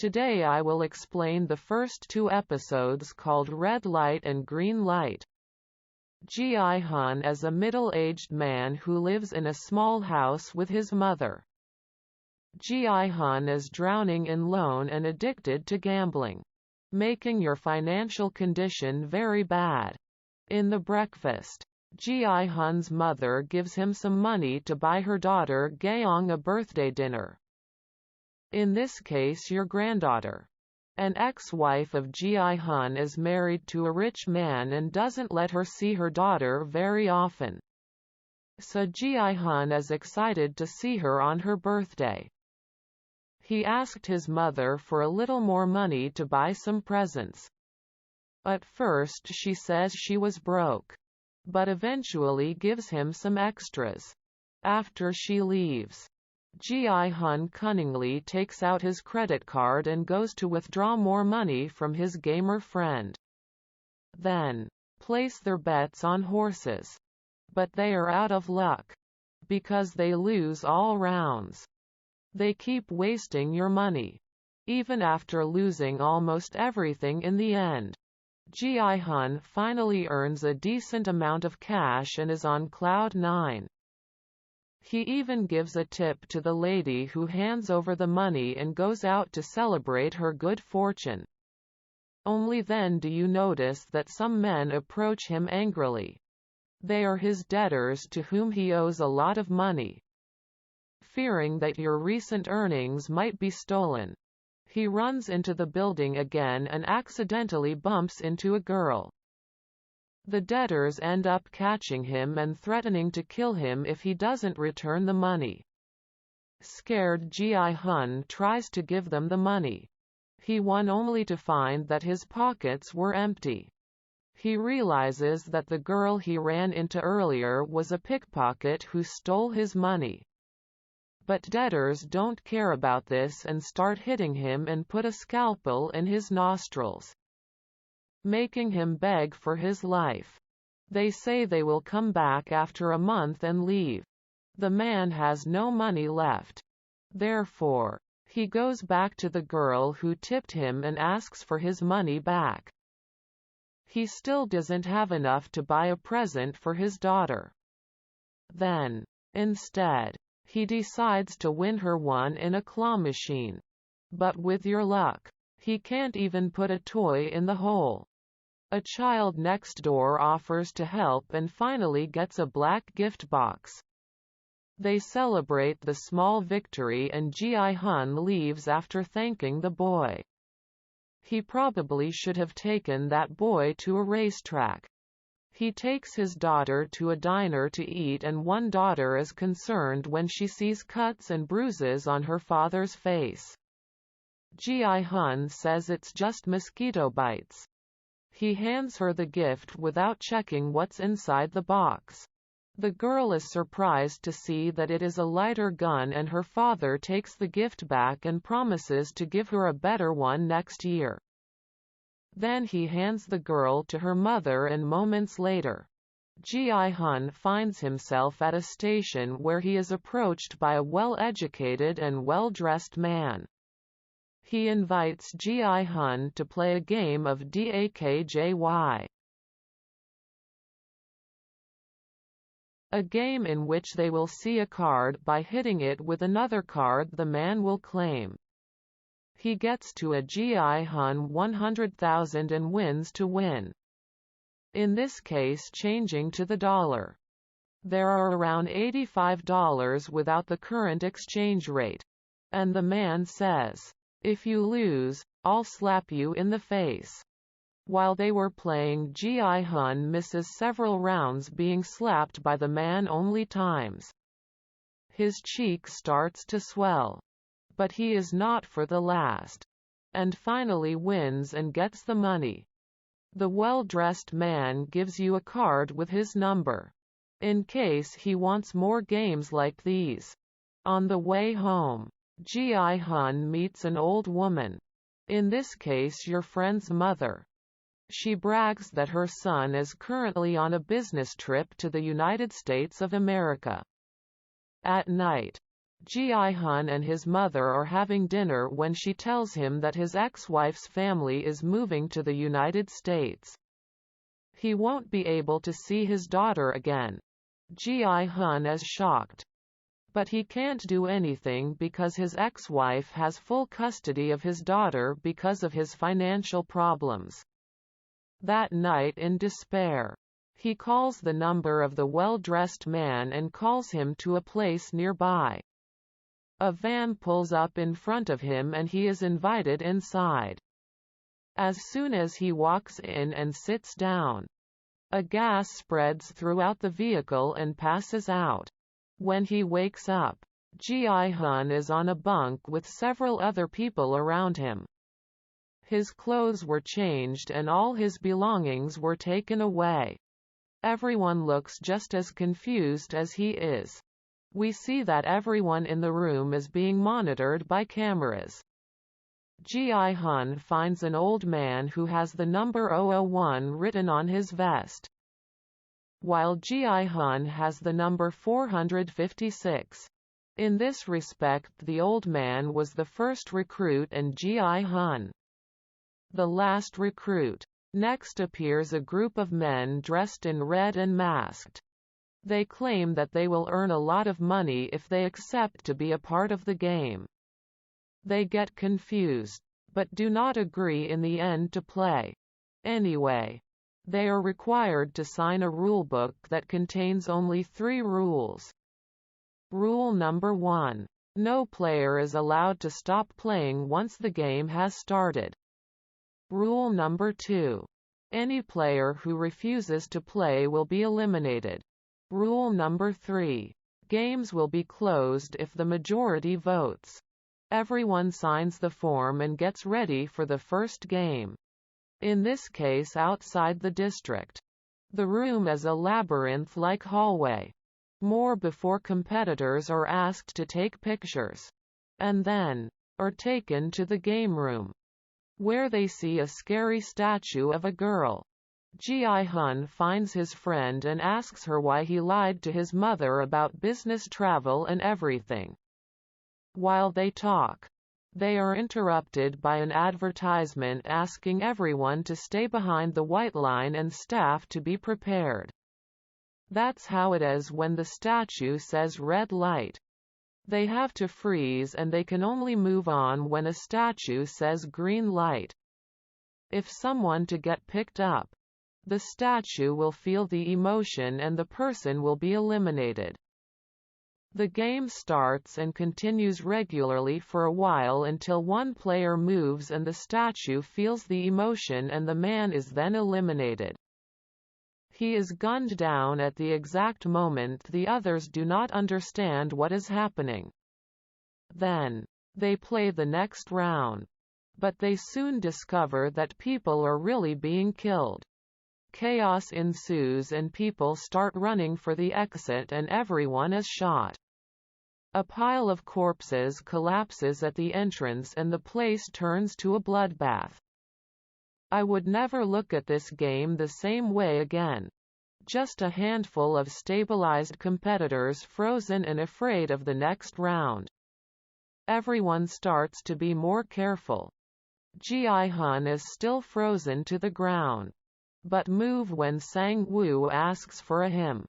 Today I will explain the first two episodes called Red Light and Green Light. Ji-hun is a middle-aged man who lives in a small house with his mother. Ji-hun is drowning in loan and addicted to gambling, making your financial condition very bad. In the breakfast, Ji-hun's mother gives him some money to buy her daughter Gaeong a birthday dinner. In this case your granddaughter. An ex-wife of Ji-hun is married to a rich man and doesn't let her see her daughter very often. So Ji-hun is excited to see her on her birthday. He asked his mother for a little more money to buy some presents. At first she says she was broke, but eventually gives him some extras. After she leaves, Ji-hun cunningly takes out his credit card and goes to withdraw more money from his gamer friend. Then, place their bets on horses. But they are out of luck, because they lose all rounds. They keep wasting your money. Even after losing almost everything in the end, Ji-hun finally earns a decent amount of cash and is on cloud 9. He even gives a tip to the lady who hands over the money and goes out to celebrate her good fortune. Only then do you notice that some men approach him angrily. They are his debtors to whom he owes a lot of money. Fearing that your recent earnings might be stolen, he runs into the building again and accidentally bumps into a girl. The debtors end up catching him and threatening to kill him if he doesn't return the money. Scared, Ji-hun tries to give them the money. He won only to find that his pockets were empty. He realizes that the girl he ran into earlier was a pickpocket who stole his money. But debtors don't care about this and start hitting him and put a scalpel in his nostrils, making him beg for his life. They say they will come back after a month and leave. The man has no money left. Therefore, he goes back to the girl who tipped him and asks for his money back. He still doesn't have enough to buy a present for his daughter. Then, instead, he decides to win her one in a claw machine. But with your luck, he can't even put a toy in the hole. A child next door offers to help and finally gets a black gift box. They celebrate the small victory and Ji-hun leaves after thanking the boy. He probably should have taken that boy to a racetrack. He takes his daughter to a diner to eat and one daughter is concerned when she sees cuts and bruises on her father's face. Ji-hun says it's just mosquito bites. He hands her the gift without checking what's inside the box. The girl is surprised to see that it is a lighter gun and her father takes the gift back and promises to give her a better one next year. Then he hands the girl to her mother and moments later, Ji-hun finds himself at a station where he is approached by a well-educated and well-dressed man. He invites Ji-hun to play a game of DAKJY. A game in which they will see a card by hitting it with another card the man will claim. He gets to a Ji-hun 100,000 and wins to win. In this case changing to the dollar. There are around $85 without the current exchange rate. And the man says, "If you lose, I'll slap you in the face." While they were playing, Ji-hun misses several rounds being slapped by the man only times. His cheek starts to swell. But he is not for the last. And finally wins and gets the money. The well-dressed man gives you a card with his number, in case he wants more games like these. On the way home, Ji-hun meets an old woman. In this case your friend's mother. She brags that her son is currently on a business trip to the United States of America. At night, Ji-hun and his mother are having dinner when she tells him that his ex-wife's family is moving to the United States. He won't be able to see his daughter again. Ji-hun is shocked. But he can't do anything because his ex-wife has full custody of his daughter because of his financial problems. That night, in despair, he calls the number of the well-dressed man and calls him to a place nearby. A van pulls up in front of him and he is invited inside. As soon as he walks in and sits down, a gas spreads throughout the vehicle and passes out. When he wakes up, Ji-hun is on a bunk with several other people around him. His clothes were changed and all his belongings were taken away. Everyone looks just as confused as he is. We see that everyone in the room is being monitored by cameras. Ji-hun finds an old man who has the number 001 written on his vest, while Ji-hun has the number 456. In this respect, the old man was the first recruit and Ji-hun the last recruit. Next appears a group of men dressed in red and masked. They claim that they will earn a lot of money if they accept to be a part of the game. They get confused, but do not agree in the end to play. Anyway, they are required to sign a rulebook that contains only 3 rules. Rule number 1. No player is allowed to stop playing once the game has started. Rule number 2. Any player who refuses to play will be eliminated. Rule number 3. Games will be closed if the majority votes. Everyone signs the form and gets ready for the first game. In this case, outside the district. The room is a labyrinth-like hallway. More before competitors are asked to take pictures. And then are taken to the game room, where they see a scary statue of a girl. Ji-hun finds his friend and asks her why he lied to his mother about business travel and everything. While they talk, they are interrupted by an advertisement asking everyone to stay behind the white line and staff to be prepared. That's how it is when the statue says red light. They have to freeze and they can only move on when a statue says green light. If someone to get picked up, the statue will feel the emotion and the person will be eliminated. The game starts and continues regularly for a while until one player moves and the statue feels the emotion and the man is then eliminated. He is gunned down at the exact moment the others do not understand what is happening. Then, they play the next round. But they soon discover that people are really being killed. Chaos ensues and people start running for the exit and everyone is shot. A pile of corpses collapses at the entrance and the place turns to a bloodbath. I would never look at this game the same way again. Just a handful of stabilized competitors frozen and afraid of the next round. Everyone starts to be more careful. Ji-hun is still frozen to the ground, but move when Sang-woo asks for a him.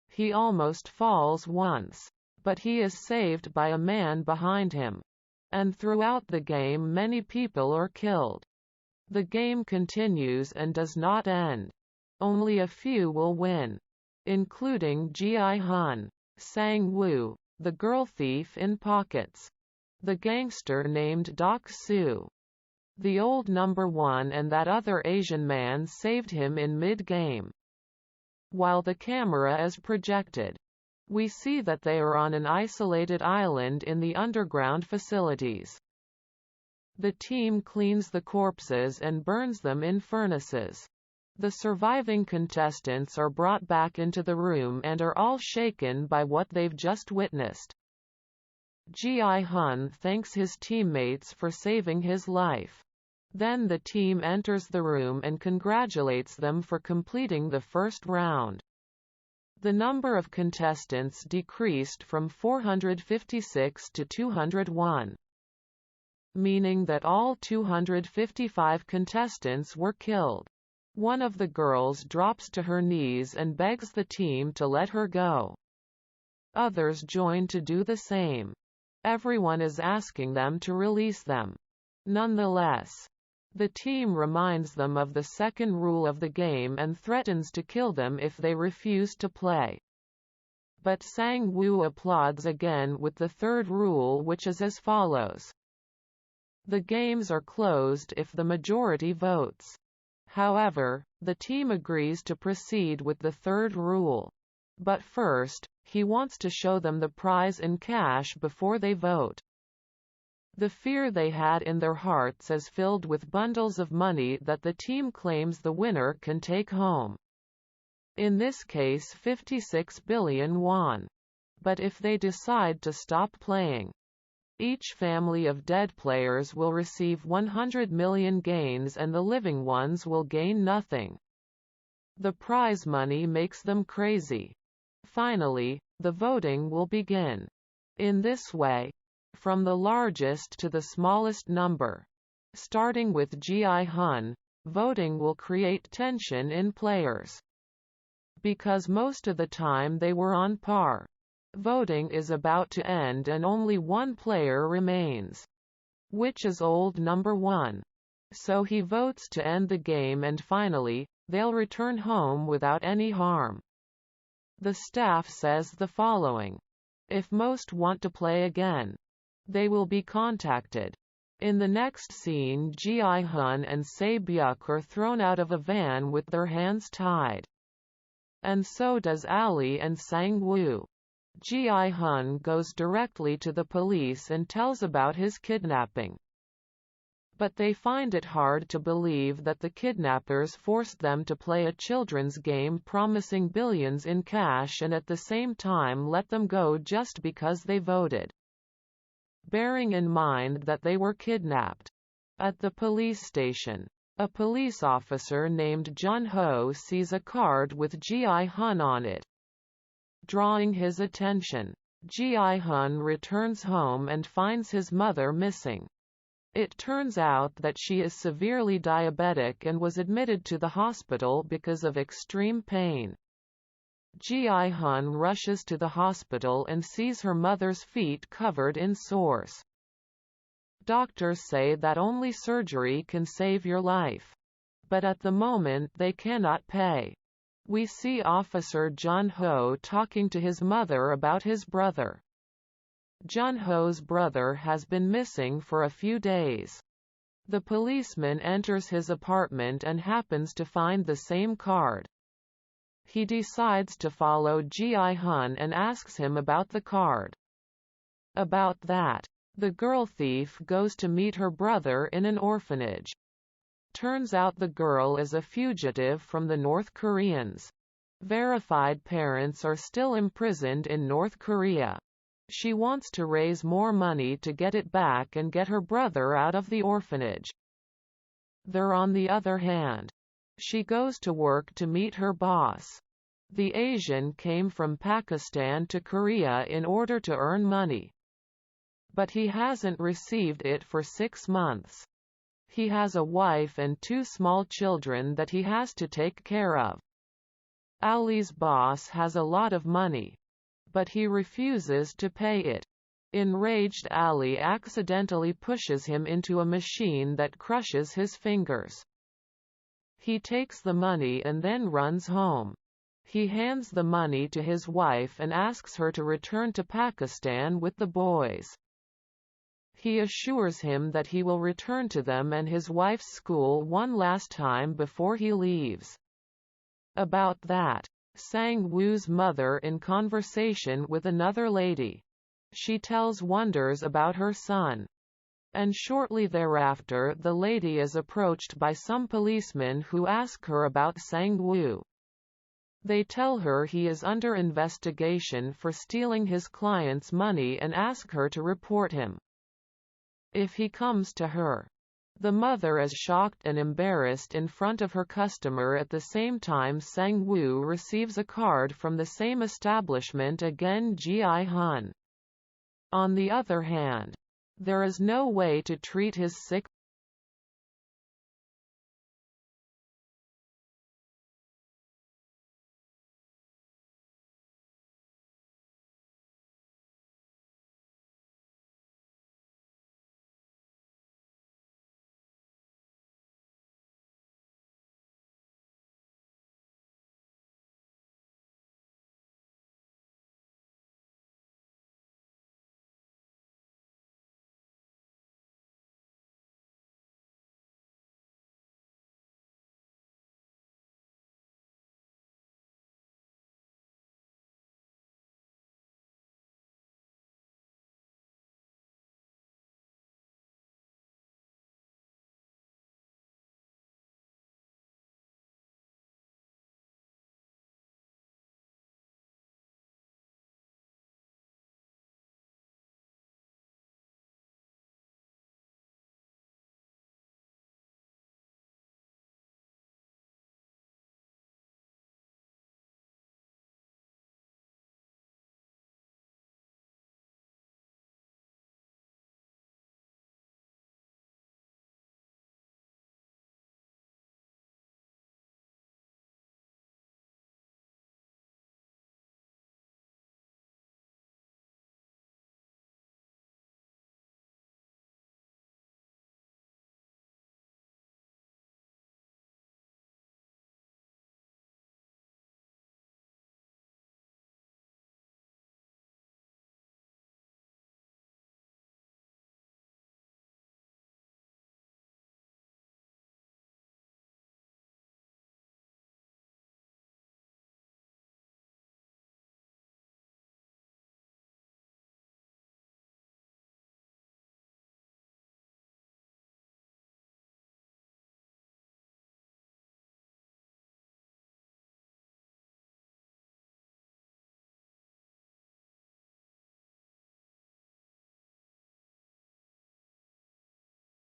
He almost falls once, but he is saved by a man behind him. And throughout the game many people are killed. The game continues and does not end. Only a few will win, including Ji-hun, Sang-woo, the girl thief in pockets, the gangster named Dok-soo, the old number 1, and that other Asian man saved him in mid-game. While the camera is projected, we see that they are on an isolated island in the underground facilities. The team cleans the corpses and burns them in furnaces. The surviving contestants are brought back into the room and are all shaken by what they've just witnessed. Ji-hun thanks his teammates for saving his life. Then the team enters the room and congratulates them for completing the first round. The number of contestants decreased from 456 to 201, meaning that all 255 contestants were killed. One of the girls drops to her knees and begs the team to let her go. Others join to do the same. Everyone is asking them to release them. Nonetheless, the team reminds them of the second rule of the game and threatens to kill them if they refuse to play. But Sang-woo applauds again with the third rule, which is as follows. The games are closed if the majority votes. However, the team agrees to proceed with the third rule. But first, he wants to show them the prize in cash before they vote. The fear they had in their hearts is filled with bundles of money that the team claims the winner can take home. In this case 56 billion won. But if they decide to stop playing, each family of dead players will receive 100 million gains and the living ones will gain nothing. The prize money makes them crazy. Finally, the voting will begin. In this way, from the largest to the smallest number, starting with Gi-hun, voting will create tension in players. Because most of the time they were on par. Voting is about to end and only one player remains, which is old number 1. So he votes to end the game and finally, they'll return home without any harm. The staff says the following. If most want to play again, they will be contacted. In the next scene, Gi-hun and Se-byuk are thrown out of a van with their hands tied. And so does Ali and Sang-woo. Gi-hun goes directly to the police and tells about his kidnapping. But they find it hard to believe that the kidnappers forced them to play a children's game promising billions in cash and at the same time let them go just because they voted. Bearing in mind that they were kidnapped. At the police station, a police officer named Jun-ho sees a card with Gi-hun on it. Drawing his attention, Gi-hun returns home and finds his mother missing. It turns out that she is severely diabetic and was admitted to the hospital because of extreme pain. Gi-hun rushes to the hospital and sees her mother's feet covered in sores. Doctors say that only surgery can save your life. But at the moment they cannot pay. We see Officer Jun-ho talking to his mother about his brother. Jun-ho's brother has been missing for a few days. The policeman enters his apartment and happens to find the same card. He decides to follow Gi-hun and asks him about the card. About that, the girl thief goes to meet her brother in an orphanage. Turns out the girl is a fugitive from the North Koreans. Verified parents are still imprisoned in North Korea. She wants to raise more money to get it back and get her brother out of the orphanage. There on the other hand, she goes to work to meet her boss. The Asian came from Pakistan to Korea in order to earn money. But he hasn't received it for 6 months. He has a wife and 2 small children that he has to take care of. Ali's boss has a lot of money, but he refuses to pay it. Enraged, Ali accidentally pushes him into a machine that crushes his fingers. He takes the money and then runs home. He hands the money to his wife and asks her to return to Pakistan with the boys. He assures him that he will return to them and his wife's school one last time before he leaves. About that, Sang-woo's mother in conversation with another lady. She tells wonders about her son. And shortly thereafter the lady is approached by some policemen who ask her about Sang-woo. They tell her he is under investigation for stealing his client's money and ask her to report him. If he comes to her, The mother is shocked and embarrassed in front of her customer. At the same time, Sang-woo receives a card from the same establishment again. Ji-hun, on the other hand, there is no way to treat his sick